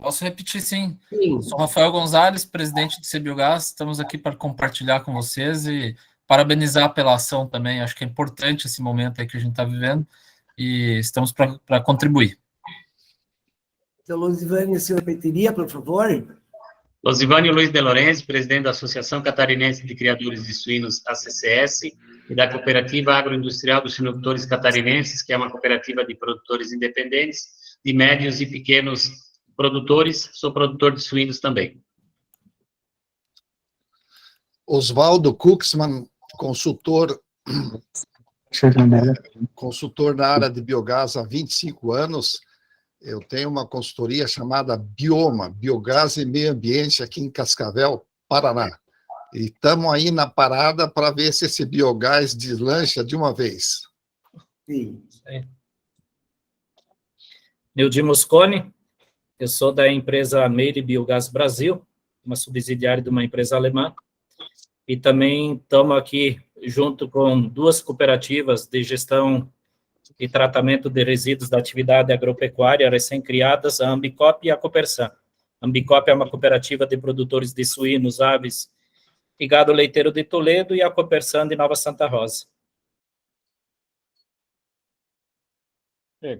Posso repetir, sim. Sim. Sou Rafael Gonzalez, presidente do CBiogás. Estamos aqui para compartilhar com vocês e parabenizar pela ação também. Acho que é importante esse momento aí que a gente está vivendo e estamos para contribuir. Então, Losivane, o senhor repetiria, por favor? Losivane Luiz de Lorenzi, presidente da Associação Catarinense de Criadores de Suínos, ACCS, e da Cooperativa Agroindustrial dos Suinocultores Catarinenses, que é uma cooperativa de produtores independentes, de médios e pequenos produtores. Sou produtor de suínos também. Oswaldo Kuxman, consultor na área de biogás há 25 anos. Eu tenho uma consultoria chamada Bioma, Biogás e Meio Ambiente, aqui em Cascavel, Paraná. E estamos aí na parada para ver se esse biogás deslancha de uma vez. Sim. Nildi Mosconi, eu sou da empresa Meire Biogás Brasil, uma subsidiária de uma empresa alemã, e também estamos aqui junto com duas cooperativas de gestão e tratamento de resíduos da atividade agropecuária recém-criadas, a Ambicop e a Copersan. A Ambicop é uma cooperativa de produtores de suínos, aves e gado leiteiro de Toledo, e a Copersan de Nova Santa Rosa.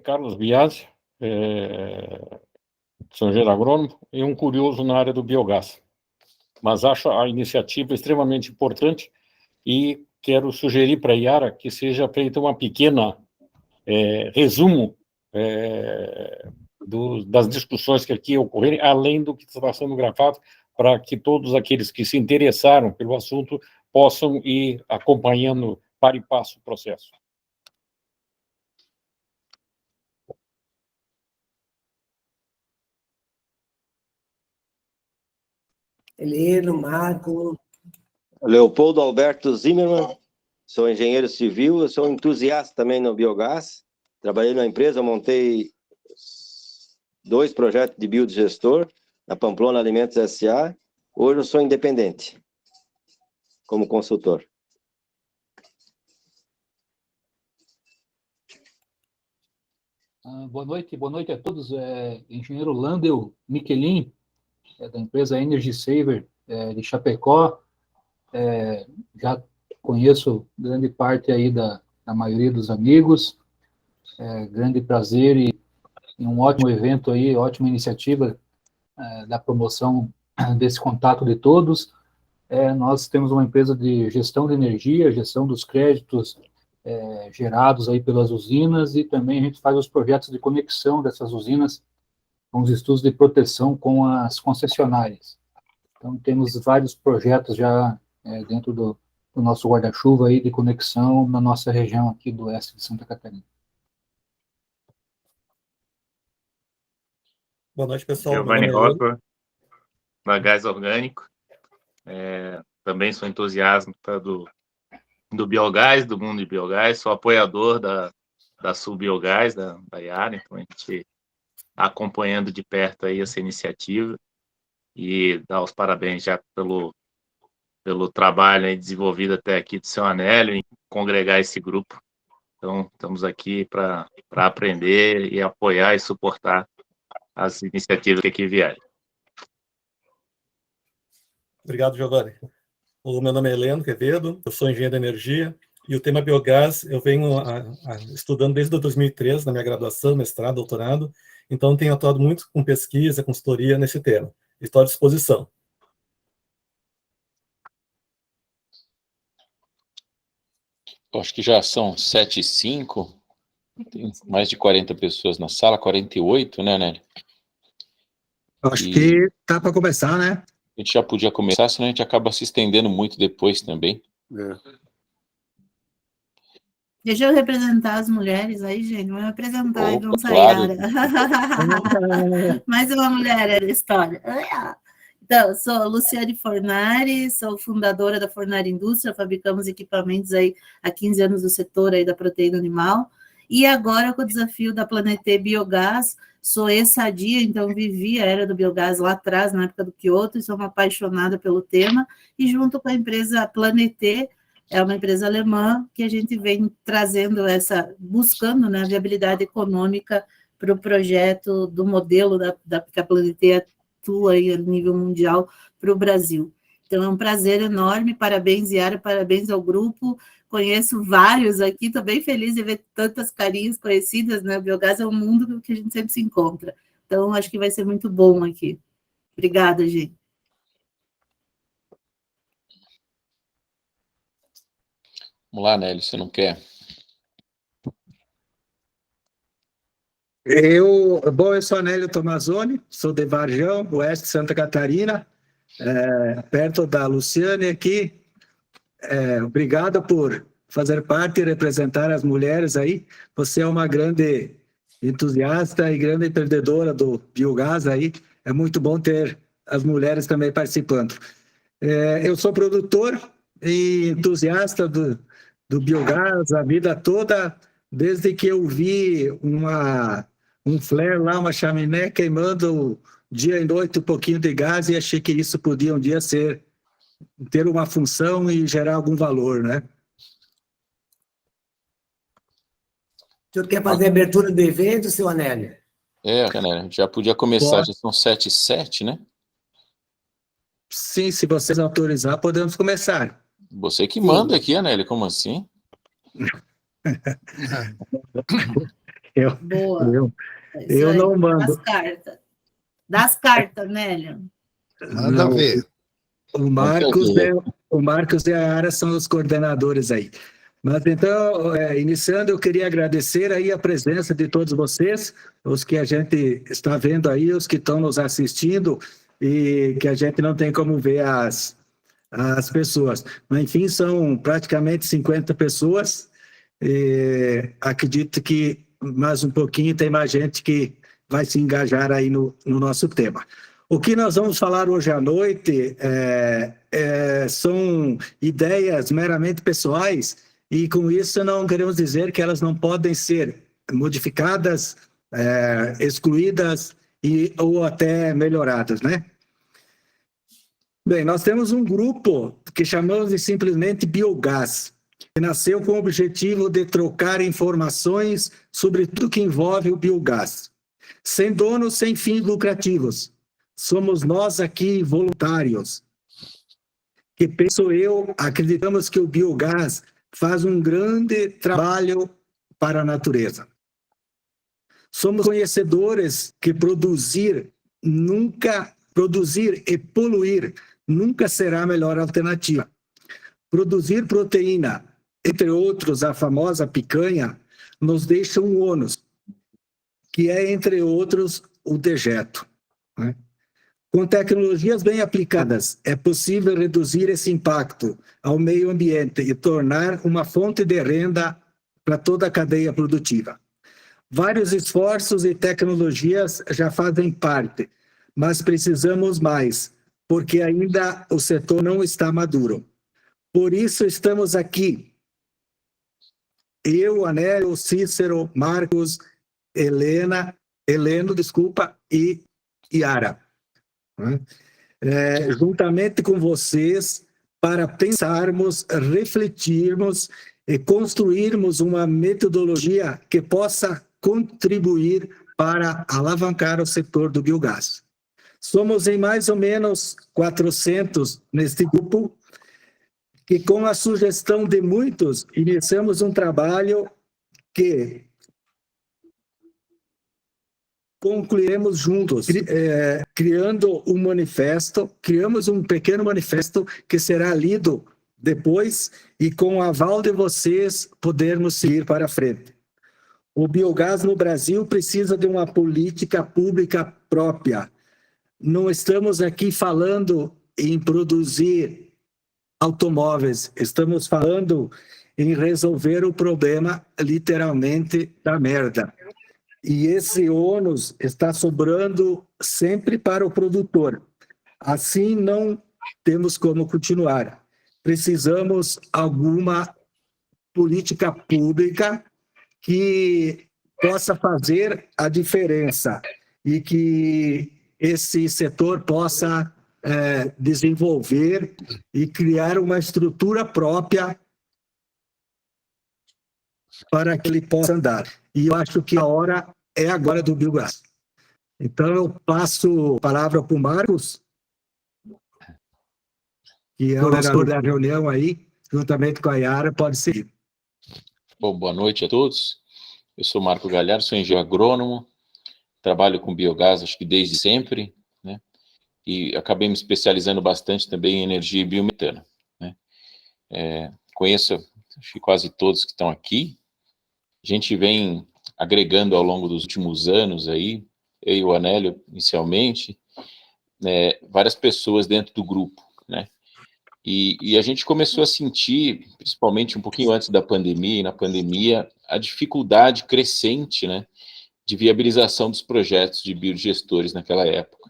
Carlos Biasi, sou engenheiro agrônomo e um curioso na área do biogás. Mas acho a iniciativa extremamente importante e quero sugerir para a Yara que seja feita uma pequena resumo das discussões que aqui ocorrerem, além do que está sendo gravado, para que todos aqueles que se interessaram pelo assunto possam ir acompanhando para e passo o processo. Heleno, Marco. Leopoldo Alberto Zimmermann, sou engenheiro civil, eu sou entusiasta também no biogás. Trabalhei na empresa, montei 2 projetos de biodigestor, na Pamplona Alimentos S.A. Hoje eu sou independente, como consultor. Boa noite a todos. Engenheiro Landel Michelin, da empresa Energy Saver, de Chapecó. Já conheço grande parte aí da maioria dos amigos. Grande prazer e um ótimo evento aí, ótima iniciativa da promoção desse contato de todos. Nós temos uma empresa de gestão de energia, gestão dos créditos gerados aí pelas usinas, e também a gente faz os projetos de conexão dessas usinas com os estudos de proteção com as concessionárias. Então, temos vários projetos já dentro do nosso guarda-chuva aí de conexão na nossa região aqui do oeste de Santa Catarina. Boa noite, pessoal. Giovanni Rocco, da Gás Orgânico. Também sou entusiasta do biogás, do mundo de biogás. Sou apoiador da Sul Biogás, da Yara. Então, a gente está acompanhando de perto aí essa iniciativa e dar os parabéns já pelo trabalho aí desenvolvido até aqui do seu Anélio em congregar esse grupo. Então, estamos aqui para aprender e apoiar e suportar as iniciativas que aqui vierem. Obrigado, Giovanni. O meu nome é Heleno Quevedo, eu sou engenheiro de energia, e o tema biogás eu venho estudando desde 2003, na minha graduação, mestrado, doutorado, então tenho atuado muito com pesquisa, consultoria nesse tema. Estou à disposição. Acho que já são 7h05, tem mais de 40 pessoas na sala, 48, né, Nélio? Acho que tá para começar, né? A gente já podia começar, senão a gente acaba se estendendo muito depois também. Deixa eu representar as mulheres aí, gente. Vamos representar, Opa, vamos sair. claro. Mais uma mulher da história. Então, sou Luciane Fornari, sou fundadora da Fornari Indústria, fabricamos equipamentos aí há 15 anos do setor aí da proteína animal, e agora com o desafio da Planetê Biogás, sou ex-sadia, então vivi a era do biogás lá atrás, na época do Kyoto, e sou uma apaixonada pelo tema, e junto com a empresa Planetê, é uma empresa alemã que a gente vem trazendo buscando, né, a viabilidade econômica para o projeto do modelo que a Planete atua aí a nível mundial para o Brasil. Então, é um prazer enorme, parabéns, Yara, parabéns ao grupo, conheço vários aqui, estou bem feliz de ver tantas carinhas conhecidas, né? O biogás é um mundo que a gente sempre se encontra, então acho que vai ser muito bom aqui. Obrigada, gente. Vamos lá, Nélio, você não quer? Eu sou Anélio Tomazoni, sou de Varjão, oeste de Santa Catarina, perto da Luciane aqui. Obrigado por fazer parte e representar as mulheres aí. Você é uma grande entusiasta e grande empreendedora do biogás aí. É muito bom ter as mulheres também participando. Eu sou produtor e entusiasta do biogás a vida toda, desde que eu vi um flare lá, uma chaminé queimando dia e noite um pouquinho de gás e achei que isso podia um dia ter uma função e gerar algum valor, né? O senhor quer fazer a abertura do evento, seu Anélio? Anélio, já podia começar, já são 7h07, né? Sim, se vocês autorizar, podemos começar. Você que manda aqui, Anélio, como assim? Eu não mando. Das cartas, Nélio. Manda ver. O Marcos e a Yara são os coordenadores aí. Mas então, iniciando, eu queria agradecer aí a presença de todos vocês, os que a gente está vendo aí, os que estão nos assistindo e que a gente não tem como ver as pessoas. Mas, enfim, são praticamente 50 pessoas. Acredito que mais um pouquinho tem mais gente que vai se engajar aí no nosso tema. O que nós vamos falar hoje à noite são ideias meramente pessoais e, com isso, não queremos dizer que elas não podem ser modificadas, excluídas ou até melhoradas, né? Bem, nós temos um grupo que chamamos de simplesmente Biogás, que nasceu com o objetivo de trocar informações sobre tudo que envolve o biogás, sem donos, sem fins lucrativos. Somos nós aqui voluntários, que penso eu, acreditamos que o biogás faz um grande trabalho para a natureza. Somos conhecedores que produzir e poluir nunca será a melhor alternativa. Produzir proteína, entre outros, a famosa picanha, nos deixa um ônus, que é, entre outros, o dejeto, né? Com tecnologias bem aplicadas, é possível reduzir esse impacto ao meio ambiente e tornar uma fonte de renda para toda a cadeia produtiva. Vários esforços e tecnologias já fazem parte, mas precisamos mais, porque ainda o setor não está maduro. Por isso estamos aqui. Eu, Anélio, Cícero, Marcos, Heleno, e Yara. Juntamente com vocês, para pensarmos, refletirmos e construirmos uma metodologia que possa contribuir para alavancar o setor do biogás. Somos em mais ou menos 400 neste grupo, que com a sugestão de muitos, iniciamos um trabalho que concluiremos juntos, criando um manifesto, criamos um pequeno manifesto que será lido depois e com o aval de vocês podermos seguir para frente. O biogás no Brasil precisa de uma política pública própria. Não estamos aqui falando em produzir automóveis, estamos falando em resolver o problema, literalmente, da merda. E esse ônus está sobrando sempre para o produtor. Assim, não temos como continuar. Precisamos alguma política pública que possa fazer a diferença e que esse setor possa desenvolver e criar uma estrutura própria para que ele possa andar. E eu acho que a hora é agora do biogás. Então, eu passo a palavra para o Marcos, que é o orador da reunião aí, juntamente com a Yara, pode seguir. Bom, boa noite a todos. Eu sou Marco Galhardo, sou engenheiro agrônomo, trabalho com biogás, acho que desde sempre, né? E acabei me especializando bastante também em energia e biometano, né? Conheço, acho que quase todos que estão aqui. A gente vem agregando ao longo dos últimos anos aí, eu e o Anélio, inicialmente, né, várias pessoas dentro do grupo, né? E a gente começou a sentir, principalmente um pouquinho antes da pandemia, e na pandemia, a dificuldade crescente, né, de viabilização dos projetos de biodigestores naquela época,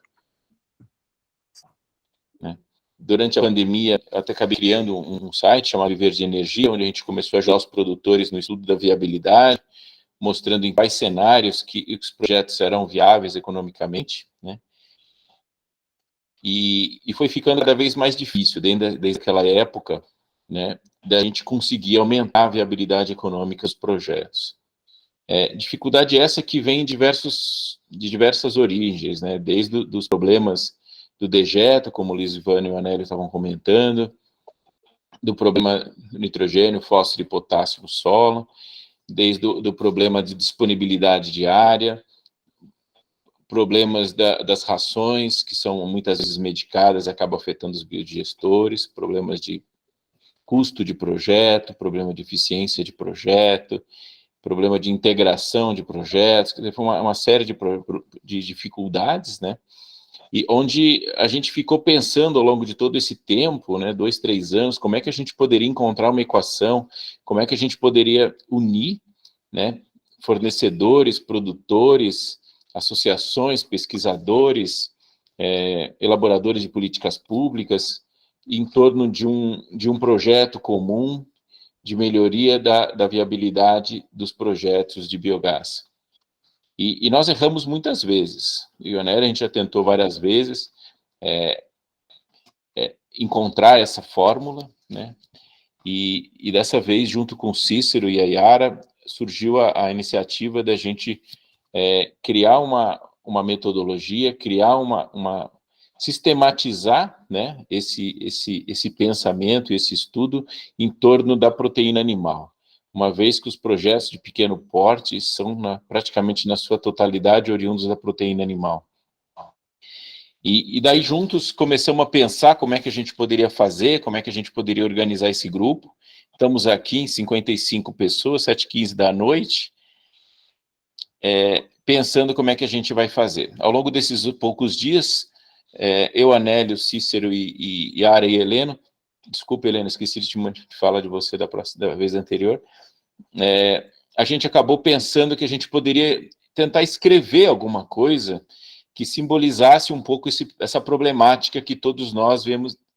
né? Durante a pandemia, até acabei criando um site chamado Viver de Energia, onde a gente começou a ajudar os produtores no estudo da viabilidade, mostrando em quais cenários que os projetos serão viáveis economicamente, né? E foi ficando cada vez mais difícil, desde aquela época, né, da gente conseguir aumentar a viabilidade econômica dos projetos. Dificuldade essa que vem de diversas origens, né, desde os problemas do dejeto, como o Lisivane e o Anélio estavam comentando, do problema do nitrogênio, fósforo e potássio no solo, desde do problema de disponibilidade de área, problemas das rações, que são muitas vezes medicadas e acabam afetando os biodigestores, problemas de custo de projeto, problema de eficiência de projeto, problema de integração de projetos, quer dizer, foi uma série de dificuldades, né? E onde a gente ficou pensando ao longo de todo esse tempo, né, 2, 3 anos, como é que a gente poderia encontrar uma equação, como é que a gente poderia unir, né, fornecedores, produtores, associações, pesquisadores, elaboradores de políticas públicas, em torno de um projeto comum de melhoria da viabilidade dos projetos de biogás. E nós erramos muitas vezes. E o Anélio, a gente já tentou várias vezes encontrar essa fórmula, né? E dessa vez, junto com o Cícero e a Yara, surgiu a iniciativa da gente criar uma metodologia, sistematizar, né, esse pensamento, esse estudo em torno da proteína animal, uma vez que os projetos de pequeno porte são praticamente na sua totalidade oriundos da proteína animal. E daí juntos começamos a pensar como é que a gente poderia fazer, como é que a gente poderia organizar esse grupo. Estamos aqui em 55 pessoas, 7h15 da noite, pensando como é que a gente vai fazer. Ao longo desses poucos dias, eu, Anélio, Cícero e Yara e Heleno, desculpa, Helena, esqueci de falar de você da vez anterior, a gente acabou pensando que a gente poderia tentar escrever alguma coisa que simbolizasse um pouco essa problemática que todos nós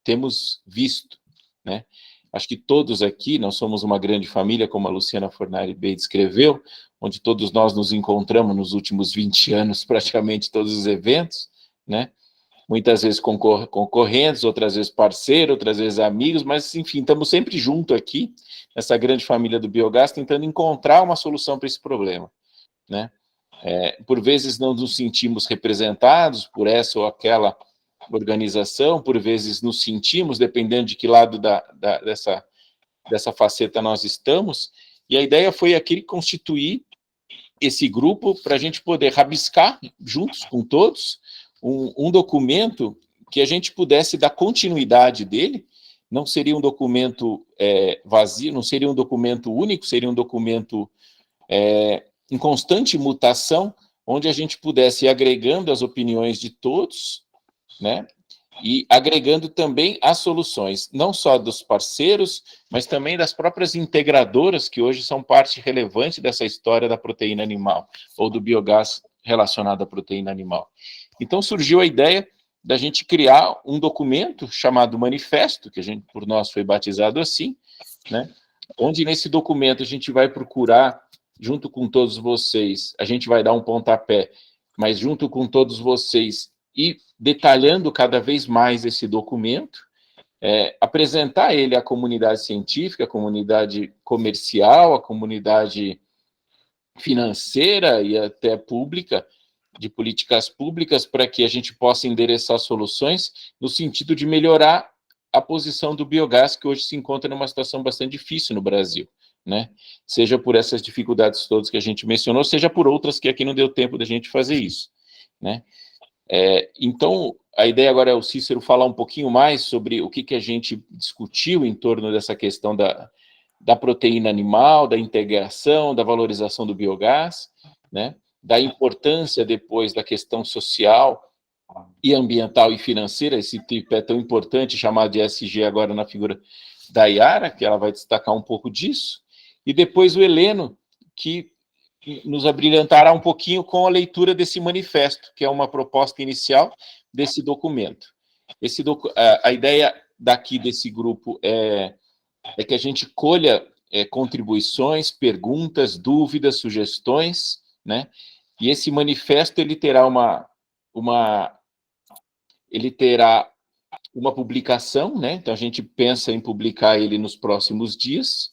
temos visto, né? Acho que todos aqui, nós somos uma grande família, como a Luciana Fornari bem descreveu, onde todos nós nos encontramos nos últimos 20 anos, praticamente todos os eventos, né? Muitas vezes concorrentes, outras vezes parceiros, outras vezes amigos, mas, enfim, estamos sempre juntos aqui, nessa grande família do biogás, tentando encontrar uma solução para esse problema, né? Por vezes não nos sentimos representados por essa ou aquela organização, por vezes nos sentimos, dependendo de que lado dessa faceta nós estamos, e a ideia foi aqui constituir esse grupo para a gente poder rabiscar, juntos com todos, um documento que a gente pudesse dar continuidade dele. Não seria um documento vazio, não seria um documento único, seria um documento em constante mutação, onde a gente pudesse ir agregando as opiniões de todos, né, e agregando também as soluções, não só dos parceiros, mas também das próprias integradoras, que hoje são parte relevante dessa história da proteína animal, ou do biogás relacionado à proteína animal. Então surgiu a ideia da gente criar um documento chamado Manifesto, que por nós foi batizado assim, né, onde nesse documento a gente vai procurar, junto com todos vocês, a gente vai dar um pontapé, mas junto com todos vocês, e detalhando cada vez mais esse documento, apresentar ele à comunidade científica, à comunidade comercial, à comunidade financeira e até pública, de políticas públicas, para que a gente possa endereçar soluções no sentido de melhorar a posição do biogás, que hoje se encontra numa situação bastante difícil no Brasil, né? Seja por essas dificuldades todas que a gente mencionou, seja por outras que aqui não deu tempo da gente fazer isso, né? Então, a ideia agora é o Cícero falar um pouquinho mais sobre o que a gente discutiu em torno dessa questão da proteína animal, da integração, da valorização do biogás, né? Da importância depois da questão social e ambiental e financeira, esse tripé tão importante chamado de ESG agora na figura da Yara, que ela vai destacar um pouco disso, e depois o Heleno, que nos abrilhantará um pouquinho com a leitura desse manifesto, que é uma proposta inicial desse documento. A ideia daqui desse grupo é que a gente colha contribuições, perguntas, dúvidas, sugestões, né? E esse manifesto ele terá uma publicação, né? Então a gente pensa em publicar ele nos próximos dias.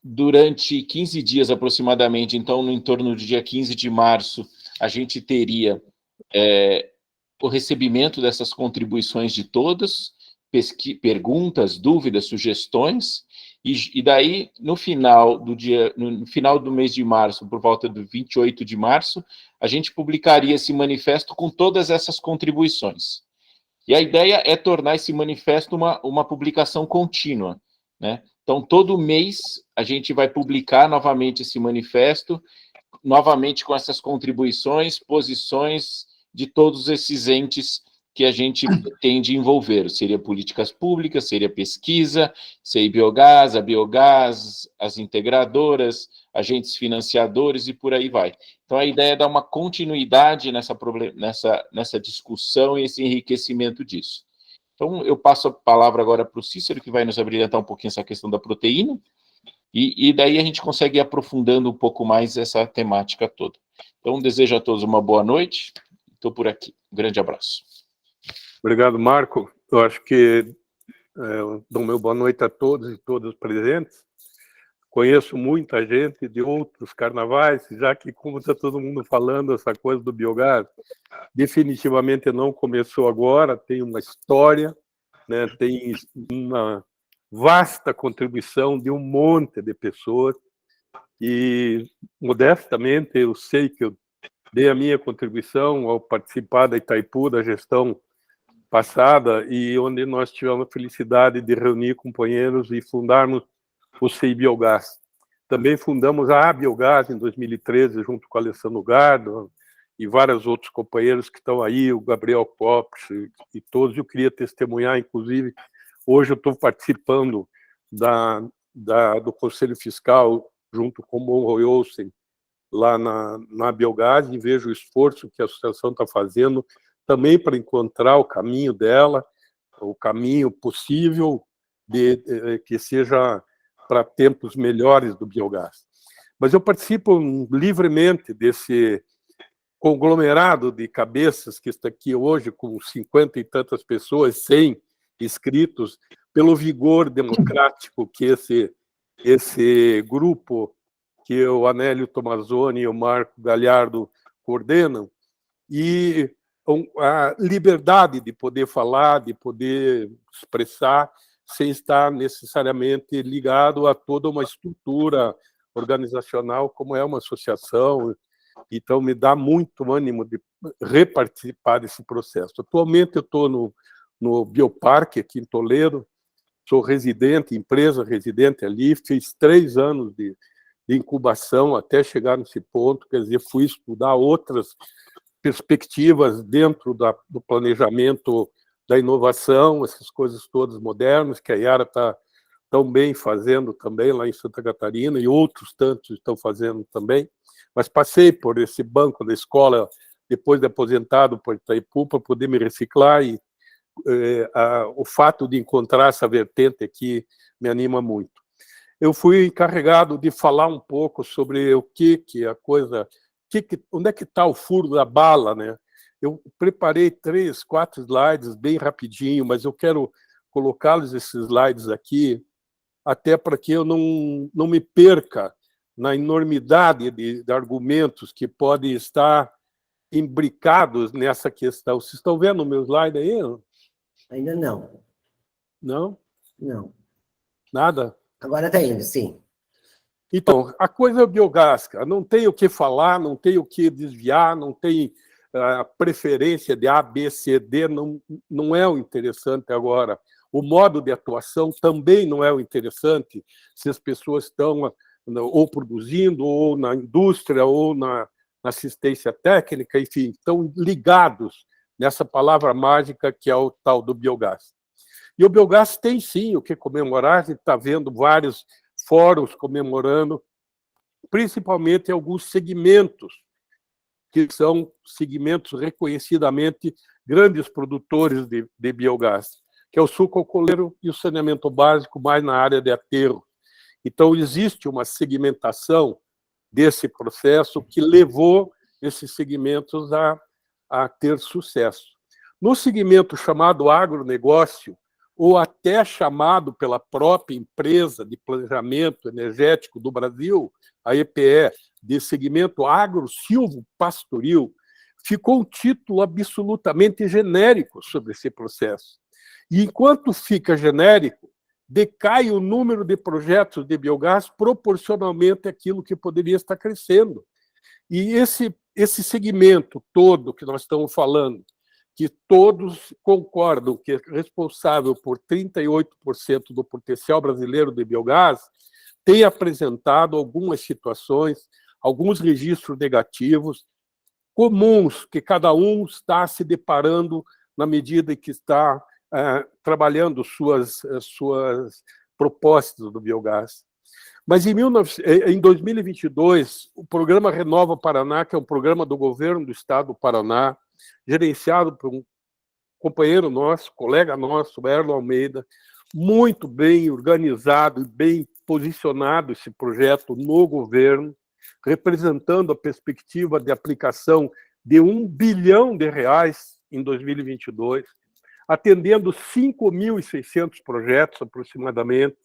Durante 15 dias aproximadamente, então no entorno do dia 15 de março, a gente teria o recebimento dessas contribuições de todas, perguntas, dúvidas, sugestões, e daí, no final do mês de março, por volta do 28 de março, a gente publicaria esse manifesto com todas essas contribuições. E a ideia é tornar esse manifesto uma publicação contínua, né? Então, todo mês, a gente vai publicar novamente esse manifesto, novamente com essas contribuições, posições de todos esses entes que a gente pretende envolver. Seria políticas públicas, seria pesquisa, seria biogás, a biogás, as integradoras, agentes financiadores e por aí vai. Então, a ideia é dar uma continuidade nessa discussão e esse enriquecimento disso. Então, eu passo a palavra agora para o Cícero, que vai nos abrilhantar um pouquinho essa questão da proteína, e daí a gente consegue ir aprofundando um pouco mais essa temática toda. Então, desejo a todos uma boa noite, estou por aqui. Um grande abraço. Obrigado, Marco. Eu acho que dou meu boa noite a todos e todas presentes. Conheço muita gente de outros carnavais, já que, como está todo mundo falando, essa coisa do biogás definitivamente não começou agora, tem uma história, né, tem uma vasta contribuição de um monte de pessoas, e, modestamente, eu sei que eu dei a minha contribuição ao participar da Itaipu, da gestão passada, e onde nós tivemos a felicidade de reunir companheiros e fundarmos o CI Biogás. Também fundamos a Biogás em 2013, junto com o Alessandro Gardo e vários outros companheiros que estão aí, o Gabriel Copes e todos. Eu queria testemunhar, inclusive, hoje eu estou participando do Conselho Fiscal, junto com o Monroy Olsen, lá na Biogás, e vejo o esforço que a associação está fazendo também para encontrar o caminho dela, o caminho possível que seja para tempos melhores do biogás. Mas eu participo livremente desse conglomerado de cabeças que está aqui hoje, com 50 e tantas pessoas, 100 inscritos, pelo vigor democrático que esse grupo, que o Anélio Tomazoni e o Marco Galhardo coordenam, e a liberdade de poder falar, de poder expressar, sem estar necessariamente ligado a toda uma estrutura organizacional, como é uma associação. Então, me dá muito ânimo de reparticipar desse processo. Atualmente, eu estou no Bioparque, aqui em Toledo, sou residente, empresa residente ali, fiz 3 anos de incubação até chegar nesse ponto, quer dizer, fui estudar outras perspectivas dentro do planejamento da inovação, essas coisas todas modernas, que a Yara está tão bem fazendo também lá em Santa Catarina, e outros tantos estão fazendo também. Mas passei por esse banco da escola, depois de aposentado por Itaipu, para poder me reciclar, e o fato de encontrar essa vertente aqui me anima muito. Eu fui encarregado de falar um pouco sobre o que a coisa... onde é que está o furo da bala, né? Eu preparei 3, 4 slides bem rapidinho, mas eu quero colocá-los, esses slides aqui, até para que eu não me perca na enormidade de argumentos que podem estar imbricados nessa questão. Vocês estão vendo o meu slide aí? Ainda não. Não? Não. Nada? Agora está indo, sim. Então, a coisa é o biogás, cara. Não tem o que falar, não tem o que desviar, não tem preferência de A, B, C, D, não é o interessante agora. O modo de atuação também não é o interessante, se as pessoas estão ou produzindo, ou na indústria, ou na assistência técnica, enfim, estão ligados nessa palavra mágica que é o tal do biogás. E o biogás tem, sim, o que comemorar, a gente está vendo vários fóruns comemorando, principalmente alguns segmentos, que são segmentos reconhecidamente grandes produtores de biogás, que é o suco alcooleiro e o saneamento básico, mais na área de aterro. Então, existe uma segmentação desse processo que levou esses segmentos a ter sucesso. No segmento chamado agronegócio, ou até chamado pela própria empresa de planejamento energético do Brasil, a EPE, de segmento agro-silvo-pastoril, ficou um título absolutamente genérico sobre esse processo. E enquanto fica genérico, decai o número de projetos de biogás proporcionalmente àquilo que poderia estar crescendo. E esse segmento todo que nós estamos falando, que todos concordam que é responsável por 38% do potencial brasileiro de biogás, tem apresentado algumas situações, alguns registros negativos, comuns, que cada um está se deparando na medida em que está trabalhando suas propostas do biogás. Mas em 2022, o programa Renova Paraná, que é um programa do governo do estado do Paraná, gerenciado por um companheiro nosso, colega nosso, Erlo Almeida, muito bem organizado e bem posicionado esse projeto no governo, representando a perspectiva de aplicação de R$1 bilhão em 2022, atendendo 5.600 projetos aproximadamente,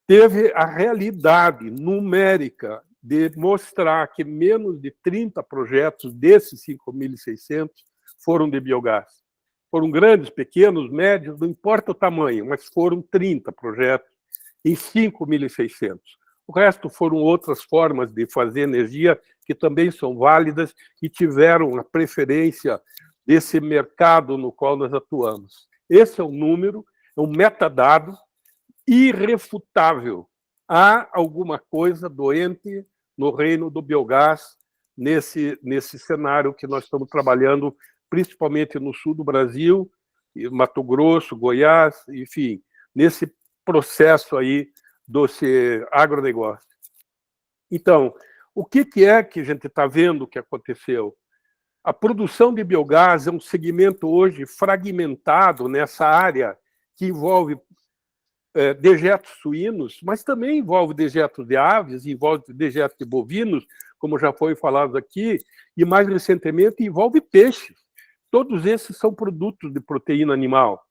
teve a realidade numérica de mostrar que menos de 30 projetos desses 5.600 foram de biogás. Foram grandes, pequenos, médios, não importa o tamanho, mas foram 30 projetos em 5.600. O resto foram outras formas de fazer energia que também são válidas e tiveram a preferência desse mercado no qual nós atuamos. Esse é um número, é um metadado irrefutável. Há alguma coisa doente no reino do biogás nesse cenário que nós estamos trabalhando, principalmente no sul do Brasil, Mato Grosso, Goiás, enfim, nesse processo aí desse agronegócio. Então, o que é que a gente está vendo que aconteceu? A produção de biogás é um segmento hoje fragmentado nessa área que envolve dejetos suínos, mas também envolve dejetos de aves, envolve dejetos de bovinos, como já foi falado aqui, e mais recentemente envolve peixes. Todos esses são produtos de proteína animal,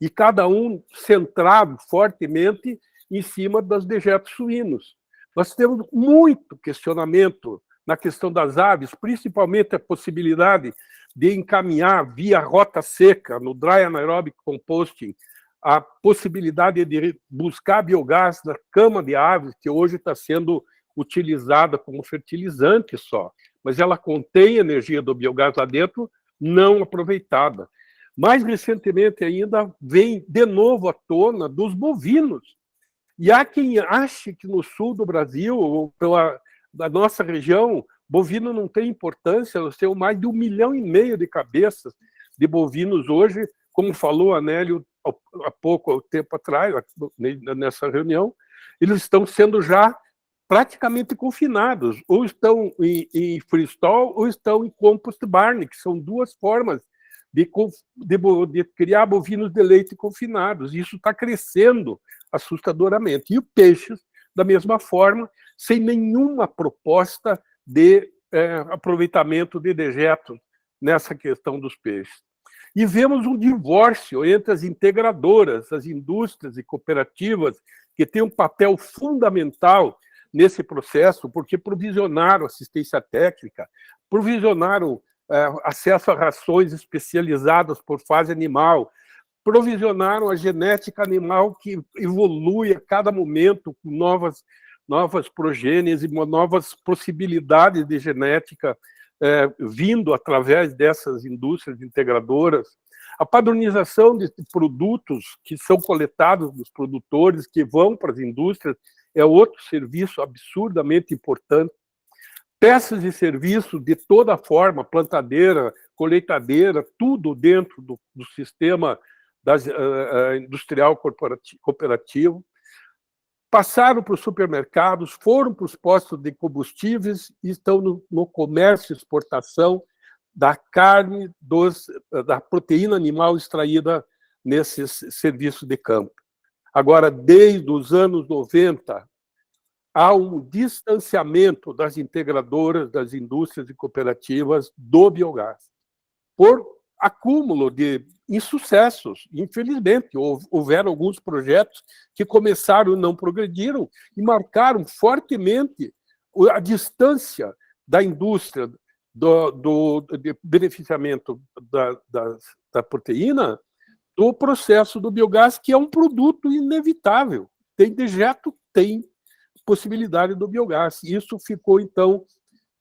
e cada um centrado fortemente em cima dos dejetos suínos. Nós temos muito questionamento na questão das aves, principalmente a possibilidade de encaminhar via rota seca, no Dry Anaerobic Composting, a possibilidade de buscar biogás na cama de aves, que hoje está sendo utilizada como fertilizante só, mas ela contém energia do biogás lá dentro, não aproveitada. Mais recentemente ainda, vem de novo à tona dos bovinos. E há quem ache que no sul do Brasil, ou da nossa região, bovino não tem importância, nós temos mais de 1,5 milhão de cabeças de bovinos hoje, como falou Anélio há pouco tempo atrás, nessa reunião, eles estão sendo já praticamente confinados, ou estão em freestall, ou estão em compost barn, que são duas formas de criar bovinos de leite confinados. Isso está crescendo assustadoramente. E os peixes, da mesma forma, sem nenhuma proposta de aproveitamento de dejetos nessa questão dos peixes. E vemos um divórcio entre as integradoras, as indústrias e cooperativas, que têm um papel fundamental nesse processo, porque provisionaram assistência técnica, provisionaram acesso a rações especializadas por fase animal, provisionaram a genética animal que evolui a cada momento com novas progênies e novas possibilidades de genética vindo através dessas indústrias integradoras. A padronização de produtos que são coletados dos produtores, que vão para as indústrias, é outro serviço absurdamente importante. Peças e serviços de toda forma, plantadeira, colheitadeira, tudo dentro do sistema industrial cooperativo. Passaram para os supermercados, foram para os postos de combustíveis e estão no comércio e exportação da carne, da proteína animal extraída nesses serviços de campo. Agora, desde os anos 90, há um distanciamento das integradoras, das indústrias e cooperativas do biogás, por acúmulo de insucessos. Infelizmente, houveram alguns projetos que começaram e não progrediram e marcaram fortemente a distância da indústria de beneficiamento da proteína do processo do biogás, que é um produto inevitável. Tem dejeto, tem possibilidade do biogás. Isso ficou, então,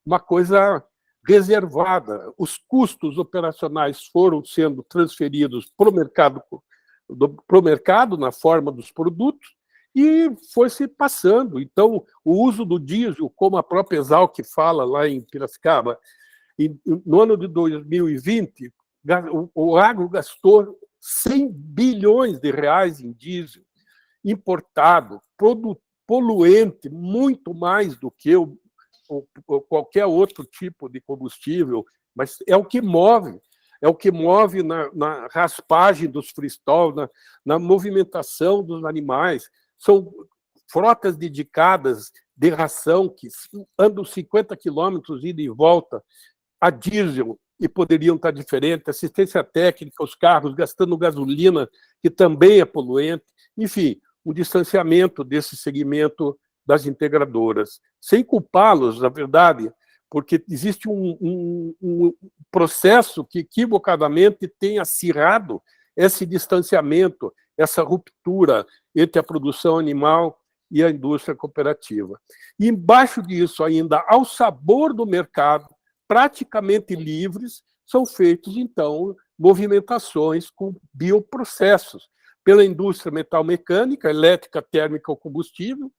uma coisa reservada. Os custos operacionais foram sendo transferidos para o mercado na forma dos produtos e foi se passando. Então, o uso do diesel, como a própria Exalc fala lá em Piracicaba, no ano de 2020, o agro gastou 100 bilhões de reais em diesel importado, poluente, muito mais do que qualquer outro tipo de combustível, mas é o que move na raspagem dos freestall, na movimentação dos animais. São frotas dedicadas de ração que andam 50 quilômetros ida e volta a diesel e poderiam estar diferentes, assistência técnica, os carros gastando gasolina, que também é poluente, enfim, o distanciamento desse segmento das integradoras, sem culpá-los, na verdade, porque existe um processo que equivocadamente tem acirrado esse distanciamento, essa ruptura entre a produção animal e a indústria cooperativa. E embaixo disso ainda, ao sabor do mercado, praticamente livres, são feitos, então, movimentações com bioprocessos, pela indústria metalmecânica, elétrica, térmica ou combustível,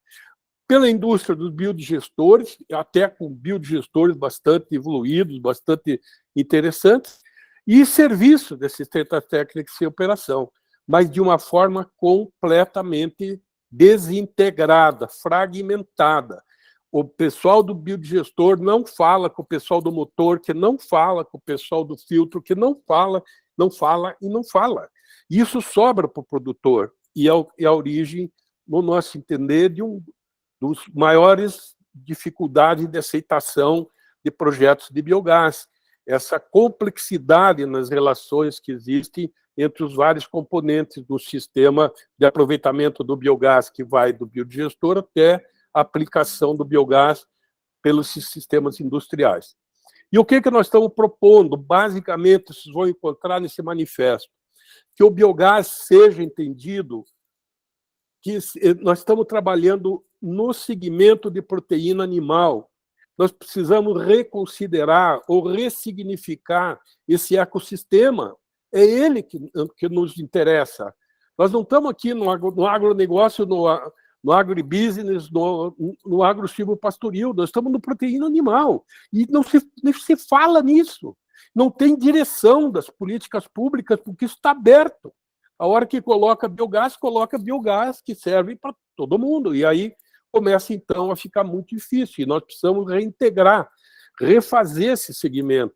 pela indústria dos biodigestores, até com biodigestores bastante evoluídos, bastante interessantes, e serviço de assistência técnica e operação, mas de uma forma completamente desintegrada, fragmentada. O pessoal do biodigestor não fala com o pessoal do motor, que não fala com o pessoal do filtro, que não fala. Isso sobra para o produtor e é a origem, no nosso entender, dos maiores dificuldades de aceitação de projetos de biogás. Essa complexidade nas relações que existem entre os vários componentes do sistema de aproveitamento do biogás, que vai do biodigestor até a aplicação do biogás pelos sistemas industriais. E o que nós estamos propondo? Basicamente, vocês vão encontrar nesse manifesto, que o biogás seja entendido que nós estamos trabalhando no segmento de proteína animal. Nós precisamos reconsiderar ou ressignificar esse ecossistema. É ele que nos interessa. Nós não estamos aqui no agronegócio, no agribusiness, no agro-silvopastoril, nós estamos no proteína animal. E não se fala nisso. Não tem direção das políticas públicas, porque isso está aberto. A hora que coloca biogás que serve para todo mundo. E aí começa, então, a ficar muito difícil. E nós precisamos reintegrar, refazer esse segmento.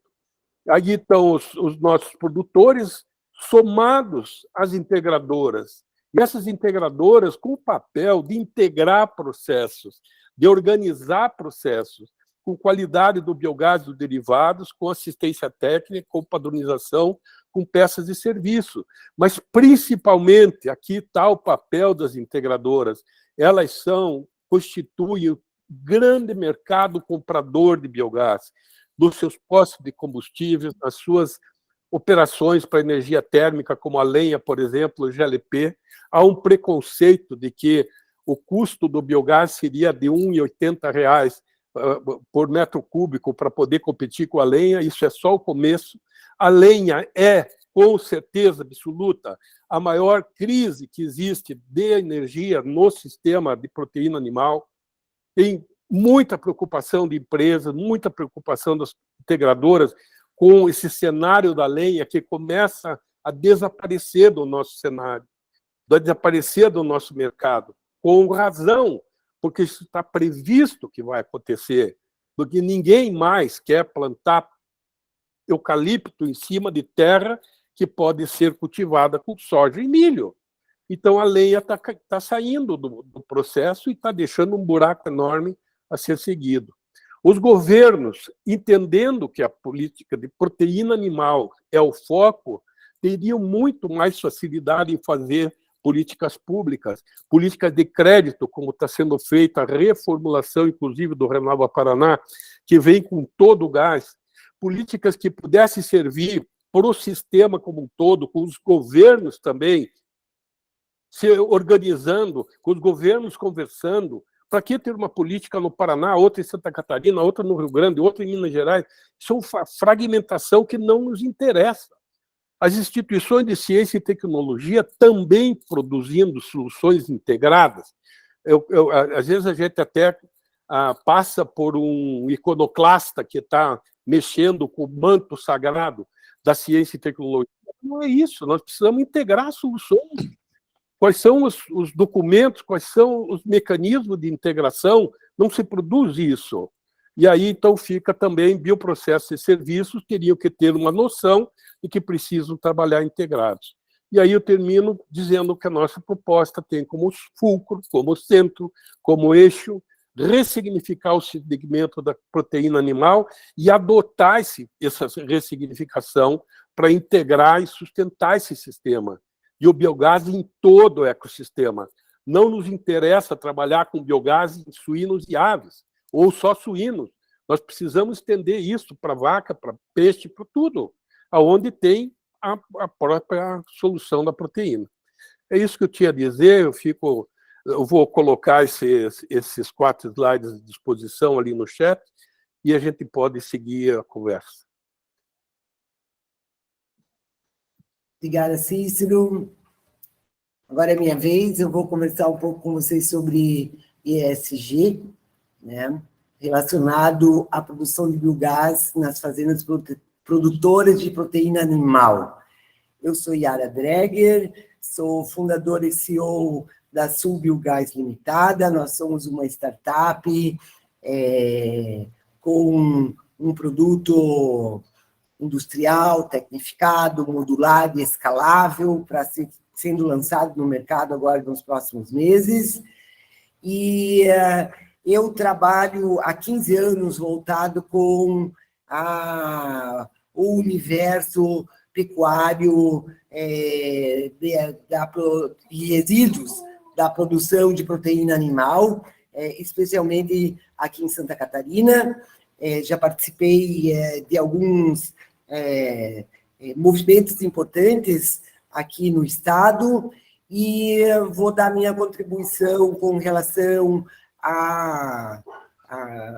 Aí estão os nossos produtores somados às integradoras. E essas integradoras com o papel de integrar processos, de organizar processos, com qualidade do biogás e dos derivados, com assistência técnica, com padronização, com peças e serviço. Mas, principalmente, aqui está o papel das integradoras. Elas constituem grande mercado comprador de biogás, dos seus postos de combustíveis, nas suas operações para energia térmica, como a lenha, por exemplo, o GLP. Há um preconceito de que o custo do biogás seria de R$ 1,80 por metro cúbico para poder competir com a lenha. Isso é só o começo. A lenha é, com certeza absoluta, a maior crise que existe de energia no sistema de proteína animal. Tem muita preocupação de empresas, muita preocupação das integradoras com esse cenário da lenha que começa a desaparecer do nosso cenário, a desaparecer do nosso mercado, com razão, porque isso está previsto que vai acontecer, porque ninguém mais quer plantar eucalipto em cima de terra que pode ser cultivada com soja e milho. Então, a lenha está saindo do processo e está deixando um buraco enorme a ser seguido. Os governos, entendendo que a política de proteína animal é o foco, teriam muito mais facilidade em fazer políticas públicas, políticas de crédito, como está sendo feita a reformulação, inclusive, do Renova Paraná, que vem com todo o gás, políticas que pudessem servir para o sistema como um todo, com os governos também se organizando, com os governos conversando. Para que ter uma política no Paraná, outra em Santa Catarina, outra no Rio Grande, outra em Minas Gerais? Isso é uma fragmentação que não nos interessa. As instituições de ciência e tecnologia também produzindo soluções integradas. Às vezes a gente até passa por um iconoclasta que está mexendo com o manto sagrado da ciência e tecnologia. Não é isso, nós precisamos integrar soluções. Quais são os documentos, quais são os mecanismos de integração? Não se produz isso. E aí, então, fica também bioprocessos e serviços teriam que ter uma noção de que precisam trabalhar integrados. E aí eu termino dizendo que a nossa proposta tem como fulcro, como centro, como eixo, ressignificar o segmento da proteína animal e adotar essa ressignificação para integrar e sustentar esse sistema. E o biogás em todo o ecossistema. Não nos interessa trabalhar com biogás em suínos e aves, ou só suínos. Nós precisamos estender isso para vaca, para peixe, para tudo, aonde tem a própria solução da proteína. É isso que eu tinha a dizer. Eu vou colocar esses 4 slides à disposição ali no chat e a gente pode seguir a conversa. Obrigada, Cícero. Agora é minha vez, eu vou conversar um pouco com vocês sobre ESG, né, relacionado à produção de biogás nas fazendas produtoras de proteína animal. Eu sou Yara Dreger, sou fundadora e CEO da Sul Biogás Limitada. Nós somos uma startup com um produto industrial, tecnificado, modular e escalável, para sendo lançado no mercado agora nos próximos meses. E eu trabalho há 15 anos voltado com o universo pecuário e resíduos da produção de proteína animal, especialmente aqui em Santa Catarina. Já participei de alguns movimentos importantes aqui no estado e vou dar minha contribuição com relação à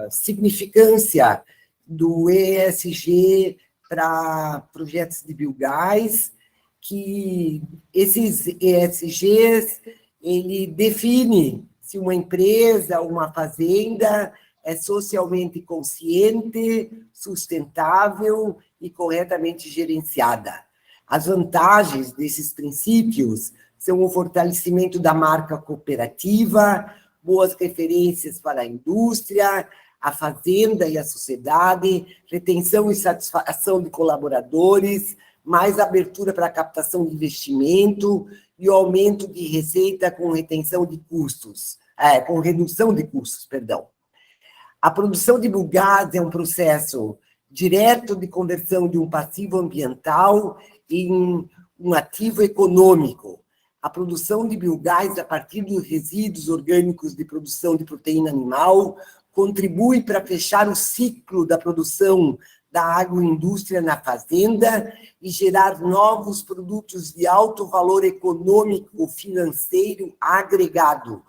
significância do ESG para projetos de biogás, que esses ESGs, ele define se uma empresa, uma fazenda é socialmente consciente, sustentável e corretamente gerenciada. As vantagens desses princípios são o fortalecimento da marca cooperativa, boas referências para a indústria, a fazenda e a sociedade, retenção e satisfação de colaboradores, mais abertura para a captação de investimento e o aumento de receita com retenção de custos, com redução de custos, perdão. A produção de biogás é um processo direto de conversão de um passivo ambiental em um ativo econômico. A produção de biogás a partir dos resíduos orgânicos de produção de proteína animal contribui para fechar o ciclo da produção da agroindústria na fazenda e gerar novos produtos de alto valor econômico financeiro agregado,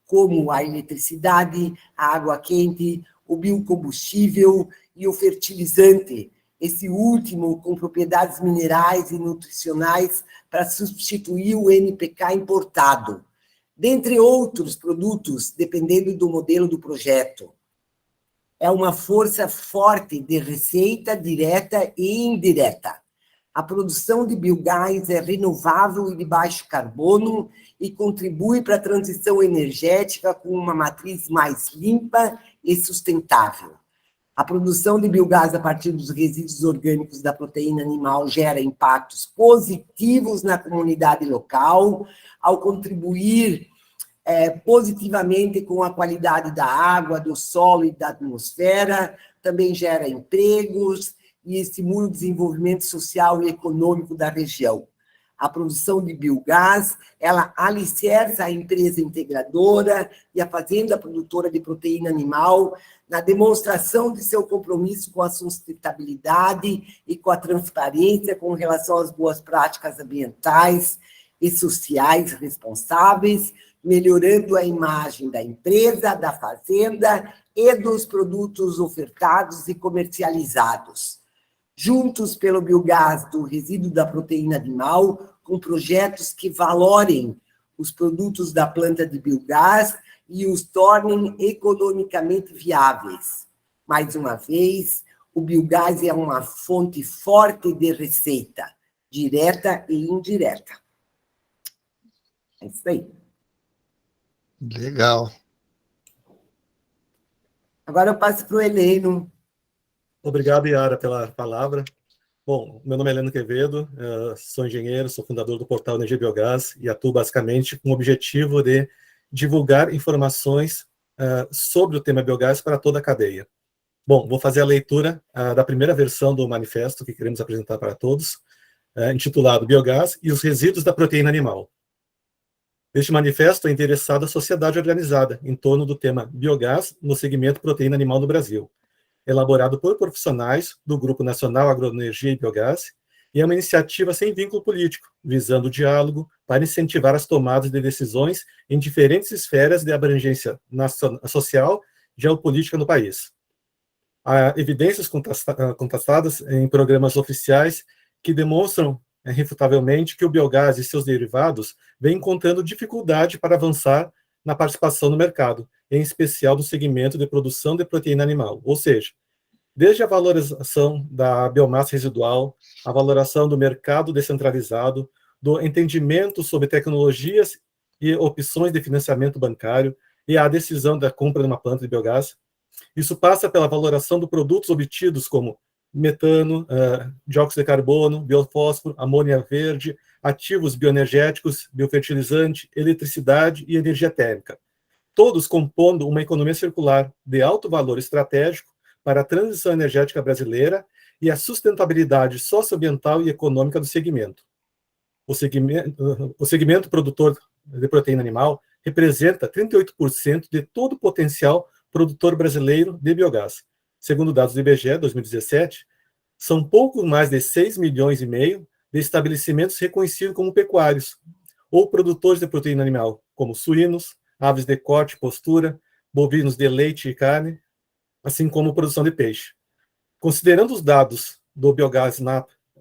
como a eletricidade, a água quente, o biocombustível e o fertilizante, esse último com propriedades minerais e nutricionais para substituir o NPK importado, dentre outros produtos, dependendo do modelo do projeto. É uma força forte de receita direta e indireta. A produção de biogás é renovável e de baixo carbono e contribui para a transição energética com uma matriz mais limpa e sustentável. A produção de biogás a partir dos resíduos orgânicos da proteína animal gera impactos positivos na comunidade local, ao contribuir positivamente com a qualidade da água, do solo e da atmosfera, também gera empregos e estimula o desenvolvimento social e econômico da região. A produção de biogás, ela alicerça a empresa integradora e a fazenda produtora de proteína animal na demonstração de seu compromisso com a sustentabilidade e com a transparência com relação às boas práticas ambientais e sociais responsáveis, melhorando a imagem da empresa, da fazenda e dos produtos ofertados e comercializados. Juntos pelo biogás do resíduo da proteína animal, com projetos que valorem os produtos da planta de biogás e os tornem economicamente viáveis. Mais uma vez, o biogás é uma fonte forte de receita, direta e indireta. É isso aí. Legal. Agora eu passo para o Heleno. Obrigado, Yara, pela palavra. Bom, meu nome é Heleno Quevedo, sou engenheiro, sou fundador do portal Energia Biogás e atuo basicamente com o objetivo de divulgar informações sobre o tema biogás para toda a cadeia. Bom, vou fazer a leitura da primeira versão do manifesto que queremos apresentar para todos, intitulado Biogás e os resíduos da proteína animal. Este manifesto é endereçado à sociedade organizada em torno do tema biogás no segmento proteína animal no Brasil, elaborado por profissionais do Grupo Nacional Agroenergia e Biogás, e é uma iniciativa sem vínculo político, visando o diálogo para incentivar as tomadas de decisões em diferentes esferas de abrangência social e geopolítica no país. Há evidências contrastadas em programas oficiais que demonstram irrefutavelmente que o biogás e seus derivados vêm encontrando dificuldade para avançar na participação no mercado, em especial no segmento de produção de proteína animal, ou seja, desde a valorização da biomassa residual, a valoração do mercado descentralizado, do entendimento sobre tecnologias e opções de financiamento bancário e a decisão da compra de uma planta de biogás. Isso passa pela valoração de produtos obtidos como metano, dióxido de carbono, biofósforo, amônia verde, ativos bioenergéticos, biofertilizante, eletricidade e energia térmica, todos compondo uma economia circular de alto valor estratégico para a transição energética brasileira e a sustentabilidade socioambiental e econômica do segmento. O segmento produtor de proteína animal representa 38% de todo o potencial produtor brasileiro de biogás. Segundo dados do IBGE, 2017, são pouco mais de 6,5 milhões de estabelecimentos reconhecidos como pecuários ou produtores de proteína animal, como suínos, aves de corte e postura, bovinos de leite e carne, assim como produção de peixe. Considerando os dados do biogás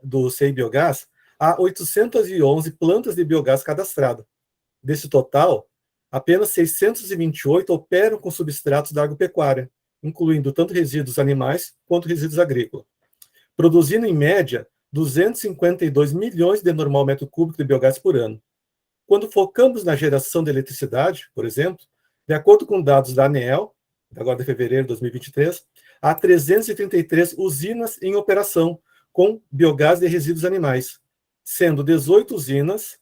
do CI Biogás, há 811 plantas de biogás cadastradas. Desse total, apenas 628 operam com substratos da agropecuária, incluindo tanto resíduos animais quanto resíduos agrícolas, produzindo, em média, 252 milhões de normal metro cúbico de biogás por ano. Quando focamos na geração de eletricidade, por exemplo, de acordo com dados da ANEEL, agora de fevereiro de 2023, há 333 usinas em operação com biogás de resíduos animais, sendo 18 usinas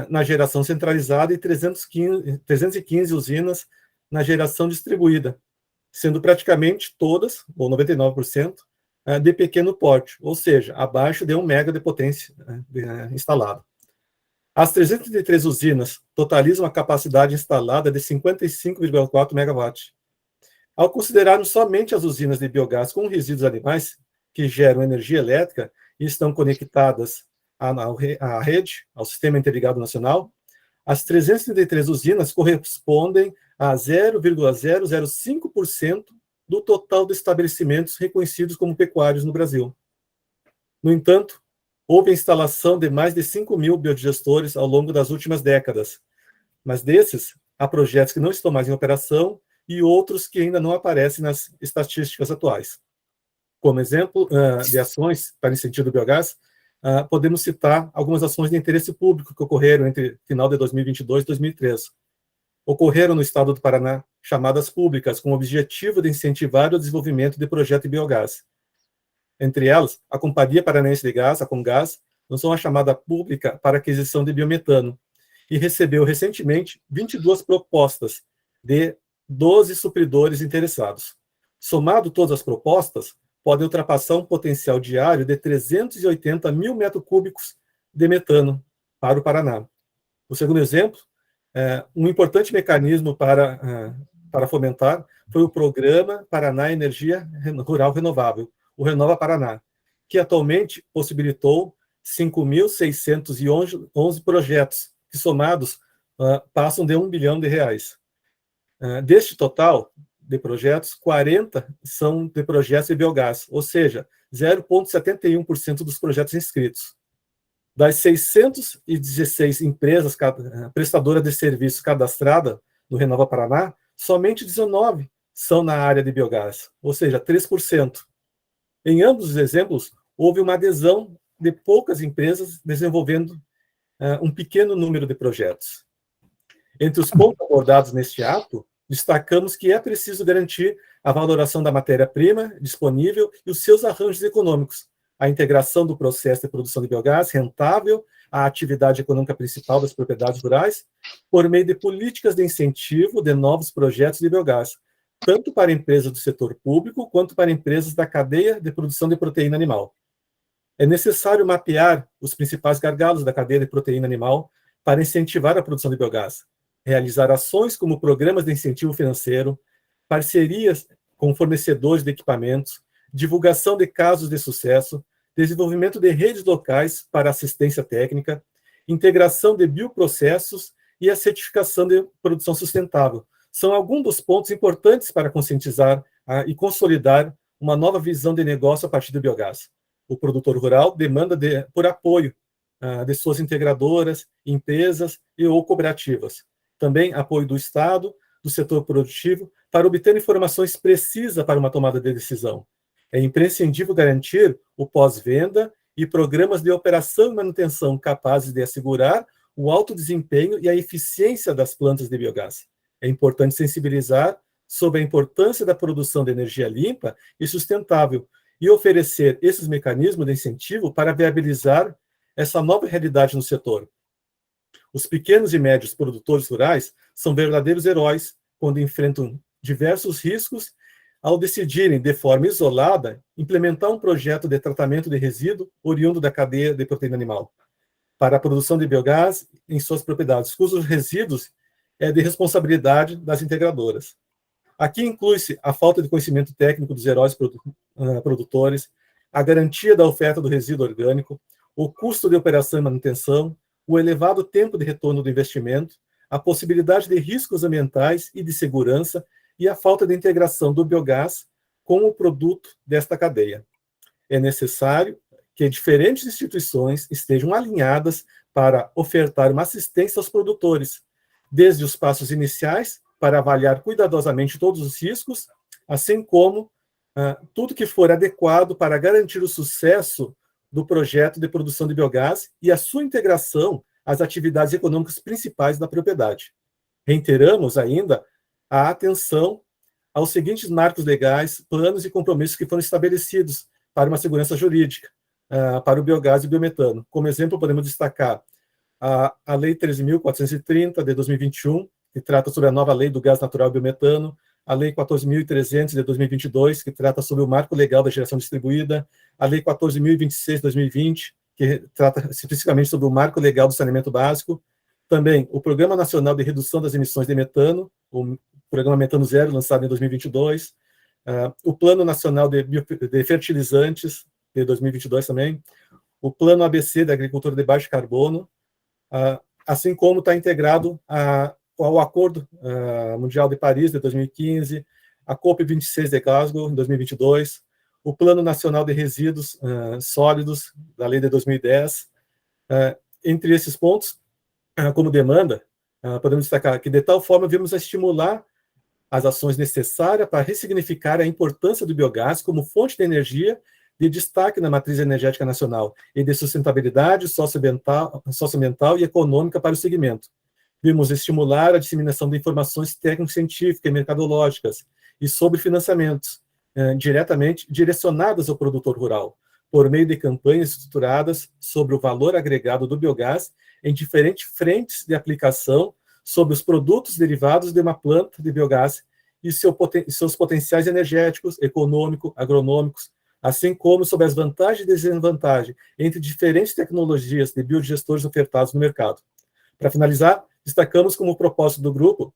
na geração centralizada e 315 usinas na geração distribuída, sendo praticamente todas, ou 99%, de pequeno porte, ou seja, abaixo de 1 mega de potência instalada. As 333 usinas totalizam a capacidade instalada de 55,4 megawatts. Ao considerarmos somente as usinas de biogás com resíduos animais que geram energia elétrica e estão conectadas à rede, ao Sistema Interligado Nacional, as 333 usinas correspondem a 0,005% do total de estabelecimentos reconhecidos como pecuários no Brasil. No entanto, houve a instalação de mais de 5.000 biodigestores ao longo das últimas décadas, mas desses, há projetos que não estão mais em operação e outros que ainda não aparecem nas estatísticas atuais. Como exemplo de ações para incentivo do biogás, podemos citar algumas ações de interesse público que ocorreram entre final de 2022 e 2003. Ocorreram no estado do Paraná chamadas públicas com o objetivo de incentivar o desenvolvimento de projeto de biogás. Entre elas, a Companhia Paranaense de Gás, a Comgás, lançou uma chamada pública para aquisição de biometano e recebeu recentemente 22 propostas de 12 supridores interessados. Somado todas as propostas, podem ultrapassar um potencial diário de 380 mil metros cúbicos de metano para o Paraná. O segundo exemplo, um importante mecanismo para fomentar foi o Programa Paraná Energia Rural Renovável, o Renova Paraná, que atualmente possibilitou 5.611 projetos, que somados passam de R$1 bilhão. Deste total de projetos, 40 são de projetos de biogás, ou seja, 0,71% dos projetos inscritos. Das 616 empresas prestadoras de serviços cadastradas no Renova Paraná, somente 19 são na área de biogás, ou seja, 3%. Em ambos os exemplos, houve uma adesão de poucas empresas desenvolvendo um pequeno número de projetos. Entre os pontos abordados neste ato, destacamos que é preciso garantir a valoração da matéria-prima disponível e os seus arranjos econômicos, a integração do processo de produção de biogás rentável à atividade econômica principal das propriedades rurais, por meio de políticas de incentivo de novos projetos de biogás, tanto para empresas do setor público quanto para empresas da cadeia de produção de proteína animal. É necessário mapear os principais gargalos da cadeia de proteína animal para incentivar a produção de biogás, realizar ações como programas de incentivo financeiro, parcerias com fornecedores de equipamentos, divulgação de casos de sucesso, desenvolvimento de redes locais para assistência técnica, integração de bioprocessos e a certificação de produção sustentável. São alguns dos pontos importantes para conscientizar e consolidar uma nova visão de negócio a partir do biogás. O produtor rural demanda por apoio de suas integradoras, empresas ou cooperativas. Também apoio do Estado, do setor produtivo, para obter informações precisas para uma tomada de decisão. É imprescindível garantir o pós-venda e programas de operação e manutenção capazes de assegurar o alto desempenho e a eficiência das plantas de biogás. É importante sensibilizar sobre a importância da produção de energia limpa e sustentável e oferecer esses mecanismos de incentivo para viabilizar essa nova realidade no setor. Os pequenos e médios produtores rurais são verdadeiros heróis quando enfrentam diversos riscos ao decidirem, de forma isolada, implementar um projeto de tratamento de resíduo oriundo da cadeia de proteína animal para a produção de biogás em suas propriedades, cujos resíduos é de responsabilidade das integradoras. Aqui inclui-se a falta de conhecimento técnico dos heróis produtores, a garantia da oferta do resíduo orgânico, o custo de operação e manutenção, o elevado tempo de retorno do investimento, a possibilidade de riscos ambientais e de segurança e a falta de integração do biogás com o produto desta cadeia. É necessário que diferentes instituições estejam alinhadas para ofertar uma assistência aos produtores, desde os passos iniciais, para avaliar cuidadosamente todos os riscos, assim como tudo que for adequado para garantir o sucesso do projeto de produção de biogás e a sua integração às atividades econômicas principais da propriedade. Reiteramos ainda a atenção aos seguintes marcos legais, planos e compromissos que foram estabelecidos para uma segurança jurídica, para o biogás e o biometano. Como exemplo, podemos destacar a Lei 13.430, de 2021, que trata sobre a nova Lei do Gás Natural e Biometano, a Lei 14.300, de 2022, que trata sobre o marco legal da geração distribuída, a Lei 14.026, de 2020, que trata especificamente sobre o marco legal do saneamento básico, também o Programa Nacional de Redução das Emissões de Metano, o Programa Metano Zero, lançado em 2022, o Plano Nacional de Fertilizantes, de 2022 também, o Plano ABC da Agricultura de Baixo Carbono, assim como está integrado ao Acordo Mundial de Paris, de 2015, a COP26 de Glasgow, em 2022, o Plano Nacional de Resíduos Sólidos, da Lei de 2010. Entre esses pontos, como demanda, podemos destacar que, de tal forma, vimos a estimular as ações necessárias para ressignificar a importância do biogás como fonte de energia de destaque na matriz energética nacional e de sustentabilidade socioambiental e econômica para o segmento. Vimos estimular a disseminação de informações técnico-científicas e mercadológicas e sobre financiamentos diretamente direcionadas ao produtor rural, por meio de campanhas estruturadas sobre o valor agregado do biogás em diferentes frentes de aplicação sobre os produtos derivados de uma planta de biogás e seus potenciais energéticos, econômicos, agronômicos, assim como sobre as vantagens e desvantagens entre diferentes tecnologias de biodigestores ofertados no mercado. Para finalizar, destacamos como propósito do grupo,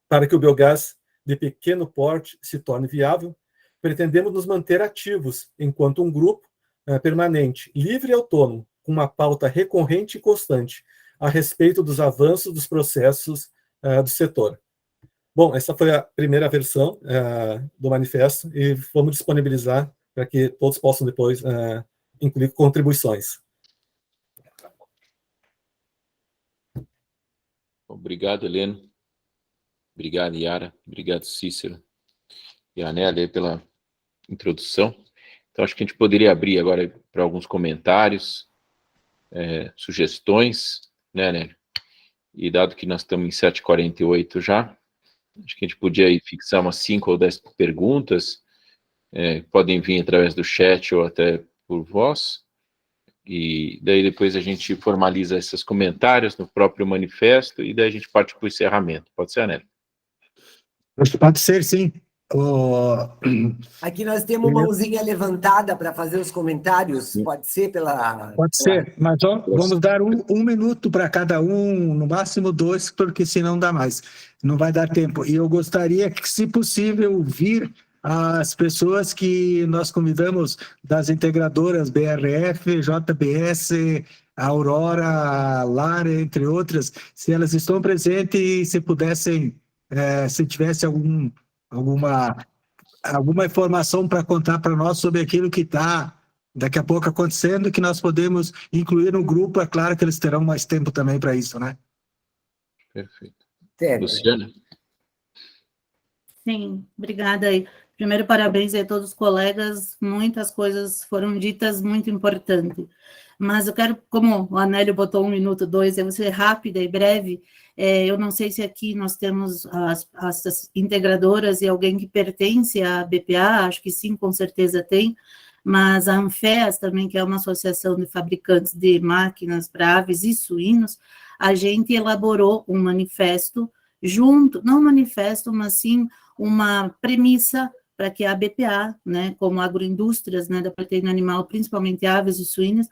para que o biogás de pequeno porte se torne viável, pretendemos nos manter ativos enquanto um grupo permanente, livre e autônomo, com uma pauta recorrente e constante a respeito dos avanços dos processos do setor. Bom, essa foi a primeira versão do manifesto e vamos disponibilizar para que todos possam depois incluir contribuições. Obrigado, Heleno. Obrigado, Yara. Obrigado, Cícero e Anélio, pela introdução. Então, acho que a gente poderia abrir agora para alguns comentários, sugestões, né, Anélio? E dado que nós estamos em 7h48 já, acho que a gente podia aí fixar umas 5 ou 10 perguntas, podem vir através do chat ou até por voz, e daí depois a gente formaliza esses comentários no próprio manifesto, e daí a gente parte para o encerramento. Pode ser, Anélio? Pode ser, sim. Aqui nós temos mãozinha levantada para fazer os comentários, pode ser pela... Pode ser, mas vamos dar um minuto para cada um, no máximo 2, porque senão dá mais. Não vai dar tempo. E eu gostaria que, se possível, vir as pessoas que nós convidamos das integradoras BRF, JBS, Aurora, Lara, entre outras, se elas estão presentes e se pudessem, se tivesse alguma informação para contar para nós sobre aquilo que está daqui a pouco acontecendo, que nós podemos incluir no grupo. É claro que eles terão mais tempo também para isso, né? Perfeito. Sério. Luciana? Sim, obrigada aí. Primeiro, parabéns a todos os colegas, muitas coisas foram ditas muito importantes. Mas eu quero, como o Anélio botou 1 minuto, 2, eu vou ser rápida e breve. Eu não sei se aqui nós temos as integradoras e alguém que pertence à BPA, acho que sim, com certeza tem, mas a Anfeas também, que é uma associação de fabricantes de máquinas para aves e suínos, a gente elaborou um manifesto junto, não um manifesto, mas sim uma premissa para que a BPA, né, como agroindústrias, né, da proteína animal, principalmente aves e suínos,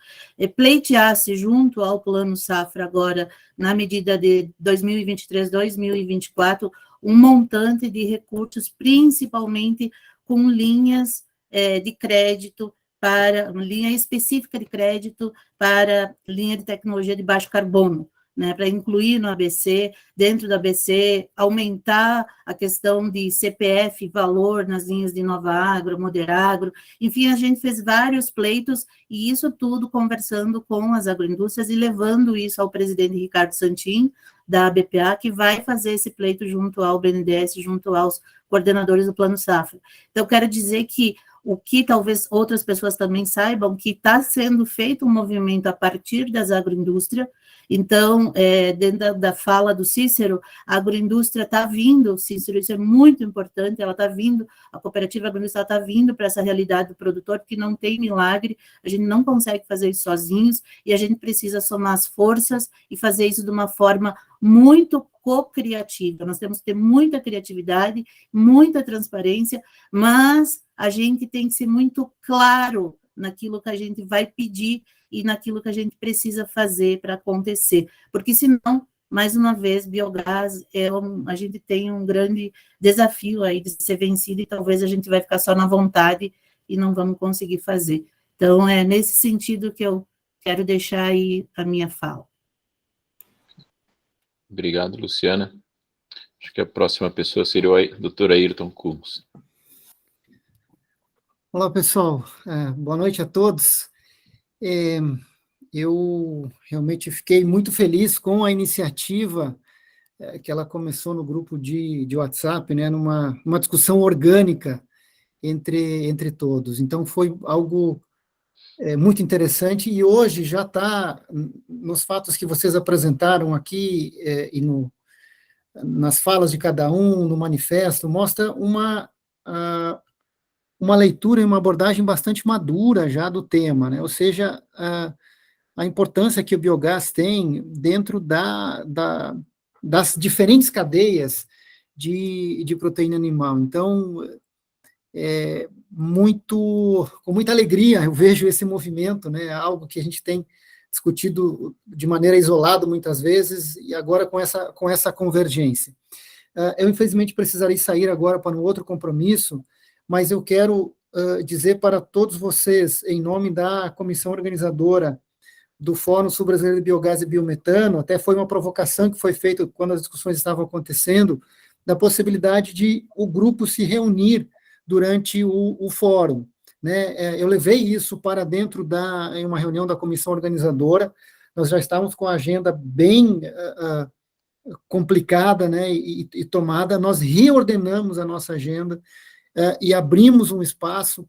pleiteasse junto ao Plano Safra agora, na medida de 2023-2024, um montante de recursos, principalmente com linhas de crédito para, uma linha específica de crédito para linha de tecnologia de baixo carbono, né, para incluir no ABC, dentro do ABC, aumentar a questão de CPF, valor nas linhas de Nova Agro, Moderagro, enfim, a gente fez vários pleitos, e isso tudo conversando com as agroindústrias e levando isso ao presidente Ricardo Santin, da BPA, que vai fazer esse pleito junto ao BNDES, junto aos coordenadores do Plano Safra. Então, quero dizer que o que talvez outras pessoas também saibam, que está sendo feito um movimento a partir das agroindústrias. Então, dentro da fala do Cícero, a agroindústria está vindo, Cícero, isso é muito importante, ela está vindo, a cooperativa agroindústria está vindo para essa realidade do produtor, porque não tem milagre, a gente não consegue fazer isso sozinhos, e a gente precisa somar as forças e fazer isso de uma forma muito co-criativa. Nós temos que ter muita criatividade, muita transparência, mas a gente tem que ser muito claro naquilo que a gente vai pedir e naquilo que a gente precisa fazer para acontecer, porque senão mais uma vez, biogás, a gente tem um grande desafio aí de ser vencido, e talvez a gente vai ficar só na vontade e não vamos conseguir fazer. Então, é nesse sentido que eu quero deixar aí a minha fala. Obrigado, Luciana. Acho que a próxima pessoa seria o Dr. Ayrton Kuhns. Olá, pessoal. Boa noite a todos. Eu realmente fiquei muito feliz com a iniciativa que ela começou no grupo de WhatsApp, né, numa discussão orgânica entre todos. Então, foi algo muito interessante, e hoje já está nos fatos que vocês apresentaram aqui e nas falas de cada um, no manifesto, mostra uma leitura e uma abordagem bastante madura já do tema, né? Ou seja, a importância que o biogás tem dentro das diferentes cadeias de proteína animal. Então, com muita alegria eu vejo esse movimento, né? Algo que a gente tem discutido de maneira isolada muitas vezes, e agora com essa convergência. Eu, infelizmente, precisarei sair agora para um outro compromisso, mas eu quero dizer para todos vocês, em nome da comissão organizadora do Fórum Sul-Brasileiro de Biogás e Biometano, até foi uma provocação que foi feita quando as discussões estavam acontecendo, da possibilidade de o grupo se reunir durante o fórum, né? Eu levei isso para dentro em uma reunião da comissão organizadora. Nós já estávamos com a agenda bem complicada, né, e tomada. Nós reordenamos a nossa agenda e abrimos um espaço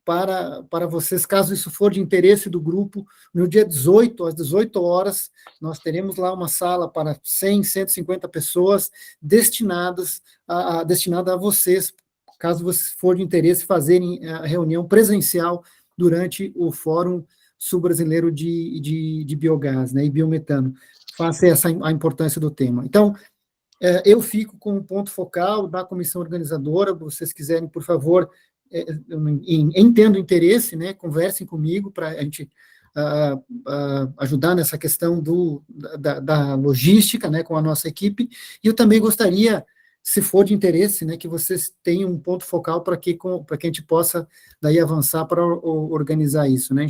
para vocês, caso isso for de interesse do grupo. No dia 18, às 18 horas, nós teremos lá uma sala para 100, 150 pessoas destinada a vocês, caso for de interesse, fazerem a reunião presencial durante o Fórum Sul-Brasileiro de Biogás, né, e Biometano. Faça a importância do tema. Então, eu fico com o ponto focal da comissão organizadora. Se vocês quiserem, por favor, entendo o interesse, né, conversem comigo para a gente ajudar nessa questão da logística, né, com a nossa equipe. E eu também gostaria, se for de interesse, né, que vocês tenham um ponto focal para que a gente possa daí avançar para organizar isso, né?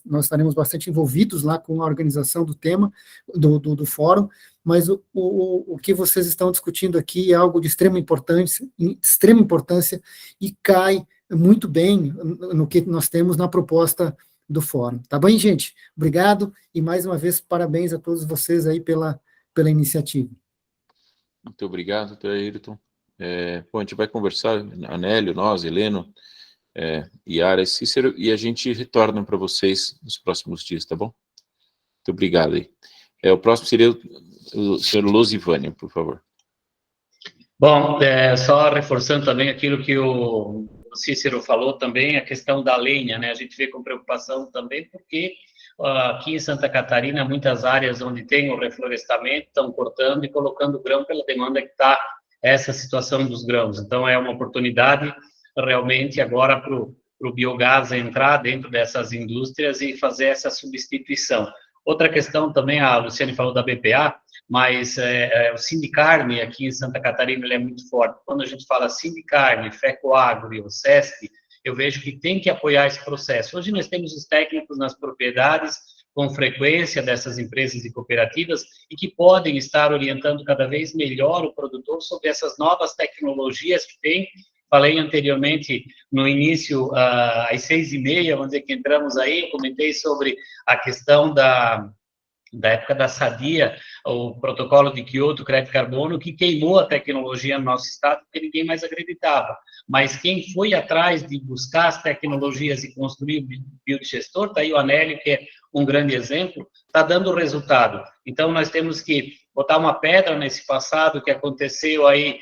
Nós estaremos bastante envolvidos lá com a organização do tema, do fórum, mas o que vocês estão discutindo aqui é algo de extrema importância e cai muito bem no que nós temos na proposta do fórum. Tá bem, gente? Obrigado, e mais uma vez, parabéns a todos vocês aí pela iniciativa. Muito obrigado, Dr. Ayrton. Bom, a gente vai conversar, Anélio, nós, Heleno, Yara e Cícero, e a gente retorna para vocês nos próximos dias, tá bom? Muito obrigado aí. O próximo seria o senhor Losivânio, por favor. Bom, só reforçando também aquilo que o Cícero falou também, a questão da lenha, né? A gente vê com preocupação também, porque aqui em Santa Catarina, muitas áreas onde tem o reflorestamento estão cortando e colocando grão pela demanda que está essa situação dos grãos. Então, é uma oportunidade realmente agora para o biogás entrar dentro dessas indústrias e fazer essa substituição. Outra questão também, a Luciane falou da BPA, mas o Sindicarne aqui em Santa Catarina ele é muito forte. Quando a gente fala Sindicarne, FECOAGRO e o SESC, eu vejo que tem que apoiar esse processo. Hoje nós temos os técnicos nas propriedades, com frequência dessas empresas e cooperativas, e que podem estar orientando cada vez melhor o produtor sobre essas novas tecnologias que tem. Falei anteriormente, no início, às 6h30, vamos dizer que entramos aí, eu comentei sobre a questão da época da Sadia, o protocolo de Kyoto, crédito carbono, que queimou a tecnologia no nosso estado, porque ninguém mais acreditava. Mas quem foi atrás de buscar as tecnologias e construir o biodigestor, está aí o Anélio, que é um grande exemplo, está dando resultado. Então, nós temos que botar uma pedra nesse passado que aconteceu aí,